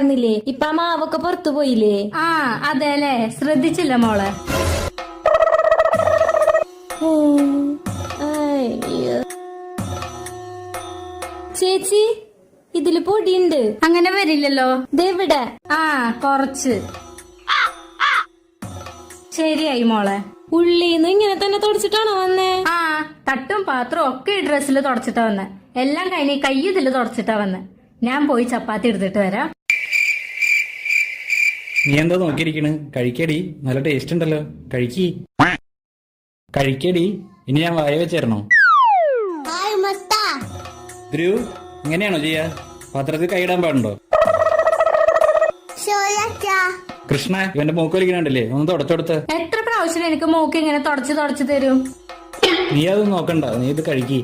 ഉണ്ടായിരുന്നില്ലേ? ഇപ്പൊ ആ മാവൊക്കെ പുറത്തു പോയില്ലേ? ആ അതെല്ലേ, ശ്രദ്ധിച്ചില്ല മോളെ. അയ്യോ. ചേച്ചി, ഇതില് പൊടിയുണ്ട്. അങ്ങനെ വരില്ലല്ലോ. ഇതെവിടെ? ആ കൊറച്ച് ശരിയായി മോളെ. ഉള്ളീന്ന് ഇങ്ങനെ തന്നെ തുടച്ചിട്ടാണോ വന്നേ? ആ തട്ടും പാത്രവും ഒക്കെ ഈ ഡ്രസ്സിൽ തുടച്ചിട്ടാ വന്നെ. എല്ലാം കഴിഞ്ഞ് കൈ ഇതില് തുടച്ചിട്ടാ വന്നെ. ഞാൻ പോയി ചപ്പാത്തി എടുത്തിട്ട് വരാം. നീ എന്താ നോക്കിയിരിക്കണ്? കഴിക്കടി, നല്ല ടേസ്റ്റ് ഉണ്ടല്ലോ. കഴിക്കടി. ഇനി ഞാൻ വായ വെച്ചേരണോ? ധ്രുവ്, ഇങ്ങനെയാണോ ചെയ്യാ? പാത്രത്തിൽ കൈയിടാൻ പാടുണ്ടോ? കൃഷ്ണ, ഇവന്റെ മൂക്ക് വലിക്കണുണ്ടല്ലേ, ഒന്ന് തുടച്ചെടുത്ത്. എത്ര പ്രാവശ്യം എനിക്ക് മൂക്ക് ഇങ്ങനെ തുടച്ച് തരും? നീ അതൊന്നും നോക്കണ്ട, നീ ഇത് കഴിക്കി.